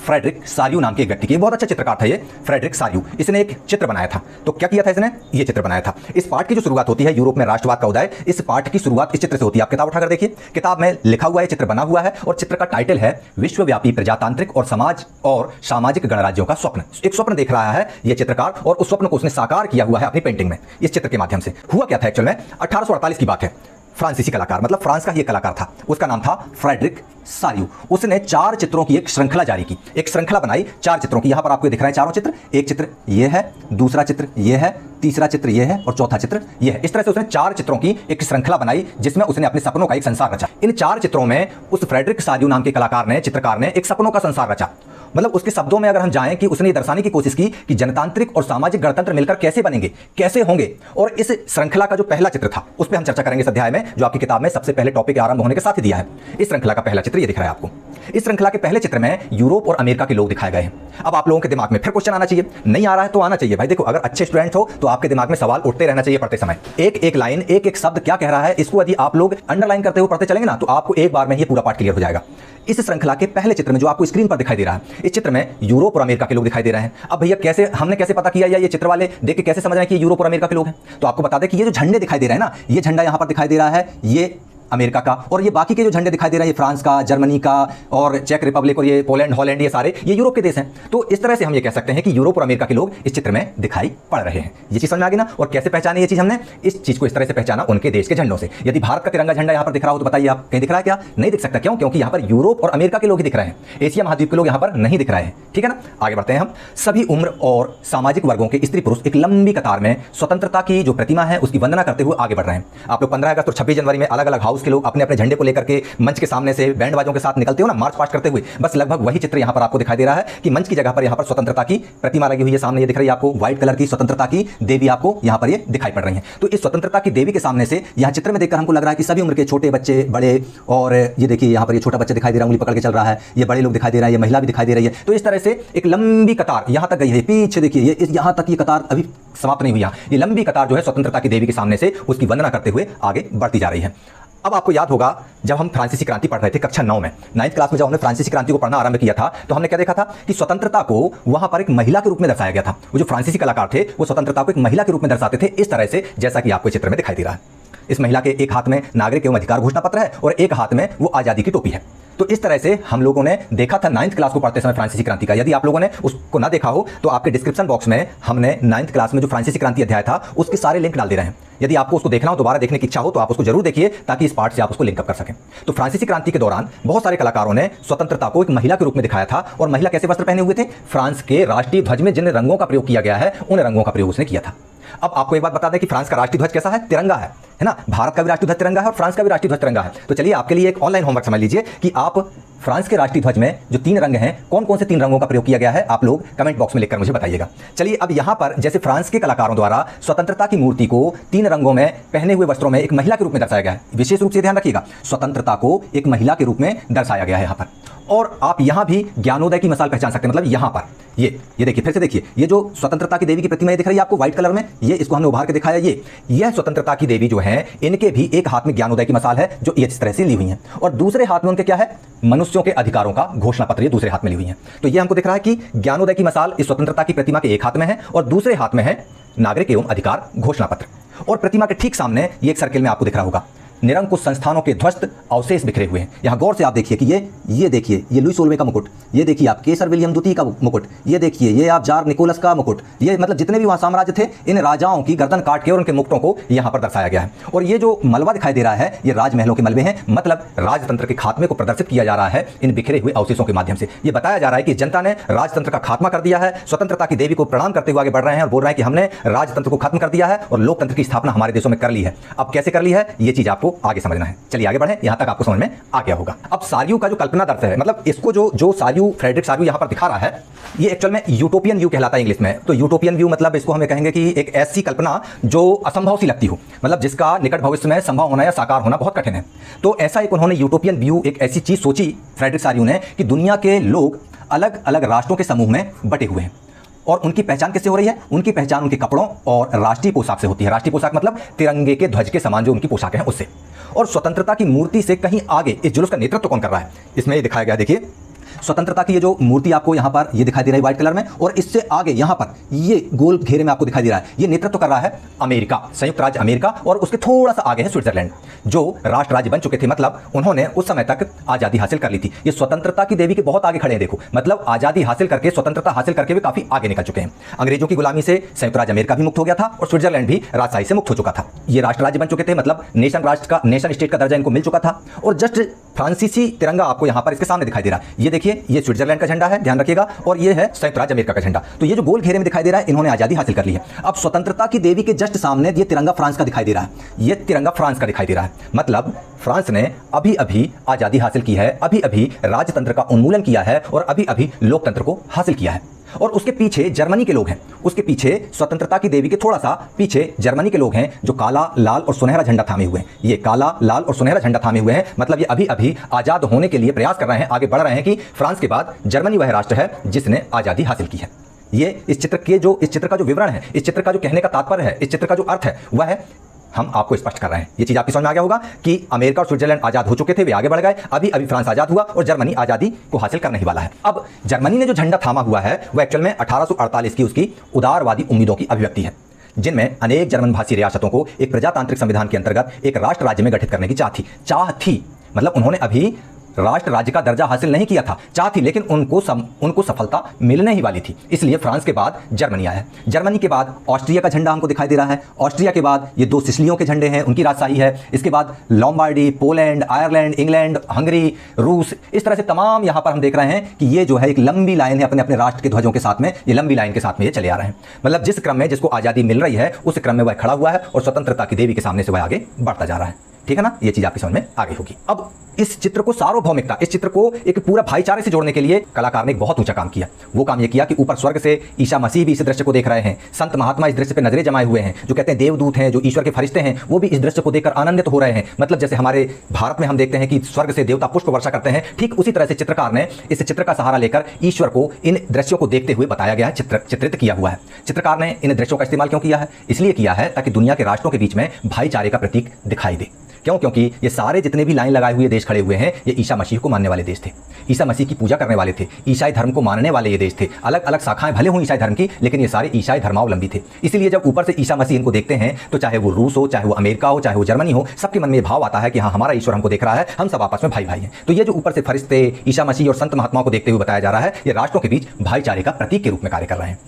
Frederick सारियू नाम के एक व्यक्ति की। बहुत अच्छा चित्रकार था ये फ्रेडरिक सारियू। इसने एक चित्र बनाया था। तो क्या किया था इसने? ये चित्र बनाया था। इस पाठ की जो शुरुआत होती है, यूरोप में राष्ट्रवाद का उदय, इस पाठ की शुरुआत इस चित्र से होती है। आप किताब उठाकर देखिए, किताब में लिखा हुआ है, चित्र बना हुआ है और चित्र का टाइटल है विश्वव्यापी प्रजातांत्रिक और समाज और सामाजिक गणराज्यों का स्वप्न। एक स्वप्न देख रहा है ये चित्रकार और उस स्वप्न को उसने साकार किया हुआ है अपनी पेंटिंग में, इस चित्र के माध्यम से। हुआ क्या था एक्चुअल में, 1848 की बात है। फ्रांसीसी कलाकार, मतलब फ्रांस का ही एक कलाकार था, उसका नाम था फ्रेडरिक सारियू। उसने 4 चित्रों की एक श्रृंखला जारी की, एक श्रृंखला बनाई 4 चित्रों की। यहां पर आपको दिख रहे हैं चारों चित्र। एक चित्र ये है, दूसरा चित्र ये है, तीसरा चित्र ये है और चौथा चित्र ये है। इस तरह से उसने 4 चित्रों की एक श्रृंखला बनाई जिसमें उसने अपने सपनों का एक संसार रचा। इन 4 चित्रों में उस फ्रेडरिक सारियू नाम के कलाकार ने, चित्रकार ने एक सपनों का संसार रचा। मतलब उसके शब्दों में अगर हम जाएं कि उसने ये दर्शाने की कोशिश की कि जनतांत्रिक और सामाजिक गणतंत्र मिलकर कैसे बनेंगे, कैसे होंगे। और इस श्रृंखला का जो पहला चित्र था उस पर हम चर्चा करेंगे इस अध्याय में, जो आपकी किताब में सबसे पहले टॉपिक आरंभ होने के साथ ही दिया है। इस श्रृंखला का पहला चित्र ये दिख रहा है आपको। इस श्रृंखला के पहले चित्र में यूरोप और अमेरिका के लोग दिखाए गए हैं। अब आप लोगों के दिमाग में फिर क्वेश्चन आना चाहिए, नहीं आ रहा है तो आना चाहिए भाई। देखो, अगर अच्छे स्टूडेंट हो तो आपके दिमाग में सवाल उठते रहना चाहिए पढ़ते समय। एक एक लाइन, एक एक शब्द क्या कह रहा है, इसको यदि आप लोग अंडरलाइन करते हुए पढ़ते चलेंगे ना तो आपको एक बार में ये पूरा पाठ क्लियर हो जाएगा। इस श्रृंखला के पहले चित्र में जो आपको स्क्रीन पर दिखाई दे रहा है, इस चित्र में यूरोप और अमेरिका के लोग दिखाई दे रहे हैं। अब भैया कैसे, हमने कैसे पता किया या ये चित्र वाले देख के कैसे समझ रहे हैं कि यूरोप और अमेरिका के लोग हैं? तो आपको बता दें कि ये जो झंडे दिखाई दे रहे हैं ना, ये झंडा यहां पर दिखाई दे रहा है, ये अमेरिका का, और ये बाकी के जो झंडे दिखाई दे रहे हैं, ये फ्रांस का, जर्मनी का और चेक रिपब्लिक और ये पोलैंड, हॉलैंड, ये सारे ये यूरोप के देश हैं। तो इस तरह से हम ये कह सकते हैं कि यूरोप और अमेरिका के लोग इस चित्र में दिखाई पड़ रहे हैं। ये चीज समझ में आ गई ना? और कैसे पहचाने ये चीज हमने? इस चीज को इस तरह से पहचाना उनके देश के झंडों से। यदि भारत का तिरंगा झंडा यहां पर दिख रहा हो तो बताइए आप, कहीं दिख रहा है क्या? नहीं दिख सकता। क्यों? क्योंकि यहां पर यूरोप और अमेरिका के लोग ही दिख रहे हैं, एशिया महाद्वीप के लोग यहां पर नहीं दिख रहे हैं। ठीक है ना? आगे बढ़ते हैं हम। सभी उम्र और सामाजिक वर्गों के स्त्री पुरुष एक लंबी कतार में स्वतंत्रता की जो प्रतिमा है उसकी वंदना करते हुए आगे बढ़ रहे हैं। आप लोग 15 अगस्त और 26 जनवरी में अलग अलग हाउस के लोग अपने अपने झंडे लेकर के मंच के सामने से बैंड बाजों के साथ निकलते हो ना, मार्च पास्ट करते हुए, बस लगभग वही चित्र यहां पर आपको दिखाई दे रहा है कि मंच की जगह पर यहां पर स्वतंत्रता की प्रतिमा लगी हुई है। सामने ये दिख रही है आपको व्हाइट कलर की स्वतंत्रता की देवी, आपको यहां पर ये दिखाई पड़ रही है। तो इस स्वतंत्रता की देवी के सामने से यहां चित्र में देखकर हमको लग रहा है कि सभी उम्र के छोटे बच्चे, बड़े, और ये देखिए यहां पर ये छोटा बच्चा दिखाई दे रहा है, उंगली पकड़ के चल रहा है, ये बड़े लोग दिखाई दे रहे हैं, ये महिला भी दिखाई दे रही है। तो इस तरह से एक लंबी कतार यहां तक गई है। पीछे देखिए ये यहां तक ये कतार अभी समाप्त नहीं हुई। ये लंबी कतार जो है स्वतंत्रता की देवी के सामने से उसकी वंदना करते हुए आगे बढ़ती जा रही है। अब आपको याद होगा जब हम फ्रांसीसी क्रांति पढ़ रहे थे कक्षा 9 में, 9th क्लास में जब हमने फ्रांसीसी क्रांति को पढ़ना आरंभ किया था तो हमने क्या देखा था कि स्वतंत्रता को वहां पर एक महिला के रूप में दर्शाया गया था। वो जो फ्रांसीसी कलाकार थे वो स्वतंत्रता को एक महिला के रूप में दर्शाते थे, इस तरह से जैसा कि आपको चित्र में दिखाई दे रहा है। इस महिला के एक हाथ में नागरिक एवं अधिकार घोषणा पत्र है और एक हाथ में वो आजादी की टोपी है। तो इस तरह से हम लोगों ने देखा था 9th क्लास को पढ़ते समय फ्रांसीसी क्रांति का। यदि आप लोगों ने उसको ना देखा हो तो आपके डिस्क्रिप्शन बॉक्स में हमने 9th क्लास में जो फ्रांसीसी क्रांति अध्याय था उसके सारे लिंक डाल दे रहे हैं। यदि आपको उसको देखना हो, दोबारा देखने की इच्छा हो तो आप उसको जरूर देखिए ताकि इस पार्ट से आप उसको लिंक अप कर सकें। तो फ्रांसीसी क्रांति के दौरान बहुत सारे कलाकारों ने स्वतंत्रता को एक महिला के रूप में दिखाया था। और महिला कैसे वस्त्र पहने हुए थे? फ्रांस के राष्ट्रीय ध्वज में जिन रंगों का प्रयोग किया गया है उन रंगों का प्रयोग उसने किया था। अब आपको एक बात बता दें कि फ्रांस का राष्ट्रीय ध्वज कैसा है? तिरंगा है ना? भारत का भी राष्ट्रीय ध्वज तिरंगा है और फ्रांस का भी राष्ट्रीय ध्वज तिरंगा है। तो चलिए आपके लिए एक ऑनलाइन होमवर्क समझ लीजिए कि आप फ्रांस के राष्ट्रीय ध्वज में जो 3 रंग हैं, कौन कौन से 3 रंगों का प्रयोग किया गया है, आप लोग कमेंट बॉक्स में लिखकर मुझे बताइएगा। चलिए अब यहां पर जैसे फ्रांस के कलाकारों द्वारा स्वतंत्रता की मूर्ति को 3 रंगों में पहने हुए वस्त्रों में एक महिला के रूप में दर्शाया गया है। विशेष रूप से ध्यान रखिएगा, स्वतंत्रता को एक महिला के रूप में दर्शाया गया है यहां पर। और आप यहां भी ज्ञानोदय की मिसाल पहचान सकते हैं। मतलब यहां पर ये देखिए, फिर से देखिए, ये जो स्वतंत्रता की देवी की प्रतिमा दिख रही है आपको व्हाइट कलर में, ये इसको हमने उभार के दिखाया। यह स्वतंत्रता की देवी जो है, इनके भी एक हाथ में ज्ञानोदय की मिसाल है जो इस तरह से ली हुई है और दूसरे हाथ में उनके क्या है? मनुष्यों के अधिकारों का घोषणा पत्र, ये दूसरे हाथ में ली हुई है। तो ये हमको दिख रहा है कि ज्ञानोदय की मिसाल इस स्वतंत्रता की प्रतिमा के एक हाथ में है और दूसरे हाथ में है नागरिक एवं अधिकार घोषणा पत्र। और प्रतिमा के ठीक सामने ये एक सर्किल में आपको दिख रहा होगा निरंकुश संस्थानों के ध्वस्त अवशेष बिखरे हुए हैं। यहां गौर से आप देखिए कि ये देखिए, ये लुई सोलवे का मुकुट, ये देखिए आप केसर विलियम द्वितीय का मुकुट, ये देखिए ये आप जार निकोलस का मुकुट, ये मतलब जितने भी वहां साम्राज्य थे इन राजाओं की गर्दन काट के और उनके मुकुटों को यहां पर दर्शाया गया है। और ये जो मलबा दिखाई दे रहा है ये राजमहलों के मलबे हैं, मतलब राजतंत्र के खात्मे को प्रदर्शित किया जा रहा है इन बिखरे हुए अवशेषों के माध्यम से। ये बताया जा रहा है कि जनता ने राजतंत्र का खात्मा कर दिया है, स्वतंत्रता की देवी को प्रणाम करते हुए आगे बढ़ रहे हैं और बोल रहे हैं कि हमने राजतंत्र को खत्म कर दिया है और लोकतंत्र की स्थापना हमारे देशों में कर ली है। अब कैसे कर ली है ये चीज आपको आगे समझना है। चलिए आगे बढ़ें, यहां तक आपको समझ में आ गया होगा। अब सारियू का जो कल्पना दर्श है, मतलब इसको जो सारियू, फ्रेडरिक सारियू यहां पर दिखा रहा है, ये एक्चुअल में यूटोपियन व्यू कहलाता है इंग्लिश में। तो यूटोपियन व्यू मतलब इसको हमें कहेंगे कि एक ऐसी कल्पना जो असंभव सी लगती हो, मतलब जिसका निकट भविष्य में संभव होना या साकार होना बहुत कठिन है। तो ऐसा एक उन्होंने यूटोपियन व्यू, एक ऐसी चीज सोची फ्रेडरिक सारियू ने कि दुनिया के लोग अलग अलग राष्ट्रों के समूह में बटे हुए हैं और उनकी पहचान किससे हो रही है? उनकी पहचान उनके कपड़ों और राष्ट्रीय पोशाक से होती है। राष्ट्रीय पोशाक मतलब तिरंगे के ध्वज के समान जो उनकी पोशाक है उससे। और स्वतंत्रता की मूर्ति से कहीं आगे इस जुलूस का नेतृत्व कौन कर रहा है? इसमें ये दिखाया गया, देखिए स्वतंत्रता की ये जो मूर्ति आपको यहाँ पर ये दिखाई दे रही है व्हाइट कलर में, और इससे आगे यहाँ पर ये गोल घेरे में आपको दिखाई दे रहा है, ये नेतृत्व कर रहा है अमेरिका, संयुक्त राज्य अमेरिका, और उसके थोड़ा सा आगे है स्विट्जरलैंड, जो राष्ट्र राज्य बन चुके थे। मतलब उन्होंने उस समय तक आजादी हासिल कर ली थी। ये स्वतंत्रता की देवी के बहुत आगे खड़े हैं, देखो, मतलब आजादी हासिल करके, स्वतंत्रता हासिल करके वे काफी आगे निकल चुके हैं। अंग्रेजों की गुलामी से संयुक्त राज्य अमेरिका भी मुक्त हो गया था और स्विट्जरलैंड भी राजशाही से मुक्त हो चुका था। ये राष्ट्र राज्य बन चुके थे, मतलब नेशन स्टेट का दर्जा इनको मिल चुका था। और जस्ट फ्रांसीसी तिरंगा आपको यहां पर इसके सामने दिखाई दे रहा है। ये देखिए, ये स्विट्जरलैंड का झंडा है, ध्यान रखिएगा, और ये है संयुक्त राज्य अमेरिका का झंडा। तो ये जो गोल घेरे में दिखाई दे रहा है, इन्होंने आजादी हासिल कर ली है। अब स्वतंत्रता की देवी के जस्ट सामने ये तिरंगा फ्रांस का दिखाई दे रहा है, ये तिरंगा फ्रांस का दिखाई दे रहा है। मतलब फ्रांस ने अभी अभी आजादी हासिल की है, अभी अभी राजतंत्र का उन्मूलन किया है और अभी अभी लोकतंत्र को हासिल किया है। और उसके पीछे जर्मनी के लोग हैं, उसके पीछे स्वतंत्रता की देवी के थोड़ा सा पीछे जर्मनी के लोग हैं, जो काला, लाल और सुनहरा झंडा थामे हुए हैं। ये काला, लाल और सुनहरा झंडा थामे हुए हैं, मतलब ये अभी अभी आजाद होने के लिए प्रयास कर रहे हैं, आगे बढ़ रहे हैं कि फ्रांस के बाद जर्मनी वह राष्ट्र है जिसने आजादी हासिल की है। ये इस चित्र का जो विवरण है, इस चित्र का जो कहने का तात्पर्य है, इस चित्र का जो अर्थ है, वह है हम आपको स्पष्ट कर रहे हैं। ये चीज आपकी समझ में आ गया होगा कि अमेरिका और स्विट्जरलैंड आजाद हो चुके थे, वे आगे बढ़ गए, अभी अभी फ्रांस आजाद हुआ और जर्मनी आजादी को हासिल करने ही वाला है। अब जर्मनी ने जो झंडा थामा हुआ है वह एक्चुअल में 1848 की उसकी उदारवादी उम्मीदों की अभिव्यक्ति है, जिनमें अनेक जर्मन भाषी रियासतों को एक प्रजातांत्रिक संविधान के अंतर्गत एक राष्ट्र राज्य में गठित करने की चाह थी। मतलब उन्होंने अभी राष्ट्र राज्य का दर्जा हासिल नहीं किया था, चाह थी, लेकिन उनको सफलता मिलने ही वाली थी। इसलिए फ्रांस के बाद जर्मनी आया, जर्मनी के बाद ऑस्ट्रिया का झंडा हमको दिखाई दे रहा है, ऑस्ट्रिया के बाद ये दो सिसिलियों के झंडे हैं, उनकी राजशाही है। इसके बाद Lombardy, Poland, Ireland, England, Hungary, रूस, इस तरह से तमाम यहाँ पर हम देख रहे हैं कि ये जो है एक लंबी लाइन है, अपने अपने राष्ट्र के ध्वजों के साथ में, ये लंबी लाइन के साथ में ये चले आ रहे हैं। मतलब जिस क्रम में जिसको आज़ादी मिल रही है उस क्रम में वह खड़ा हुआ है और स्वतंत्रता की देवी के सामने से वह आगे बढ़ता जा रहा है। ठीक है ना, ये चीज आपकी समझ में आ गई होगी। अब इस चित्र को सार्वभौमिकता, इस चित्र को एक पूरा भाईचारे से जोड़ने के लिए कलाकार ने एक बहुत ऊंचा काम किया। वो काम ये किया कि ऊपर स्वर्ग से ईसा मसीह भी इस दृश्य को देख रहे हैं, संत महात्मा इस दृश्य पे नजरें जमाए हुए हैं, जो कहते हैं देवदूत हैं, जो ईश्वर के फरिश्ते हैं, वो भी इस दृश्य को देखकर आनंदित हो रहे हैं। मतलब जैसे हमारे भारत में हम देखते हैं कि स्वर्ग से देवता पुष्प वर्षा करते हैं, ठीक उसी तरह से चित्रकार ने इस चित्र का सहारा लेकर ईश्वर को इन दृश्यों को देखते हुए बताया गया है, चित्रित किया हुआ है। चित्रकार ने इन दृश्यों का इस्तेमाल क्यों किया है? इसलिए किया है ताकि दुनिया के राष्ट्रों के बीच में भाईचारे का प्रतीक दिखाई दे। क्यों? क्योंकि ये सारे जितने भी लाइन लगाए हुए देश खड़े हुए हैं, ये ईसा मसीह को मानने वाले देश थे, ईसा मसीह की पूजा करने वाले थे, ईसाई धर्म को मानने वाले ये देश थे। अलग अलग शाखाएं भले हों ईसाई धर्म की, लेकिन ये सारे ईसाई धर्मावलंबी थे। इसीलिए जब ऊपर से ईसा मसीह इनको देखते हैं, तो चाहे वो रूस हो, चाहे वो अमेरिका हो, चाहे वो जर्मनी हो, सबके मन में भाव आता है कि हाँ, हमारा ईश्वर हमको देख रहा है, हम सब आपस में भाई भाई हैं। तो ये जो ऊपर से फरिश्ते ईसा मसीह और संत महात्माओं को देखते हुए बताया जा रहा है, ये राष्ट्रों के बीच भाईचारे का प्रतीक के रूप में कार्य कर रहे हैं।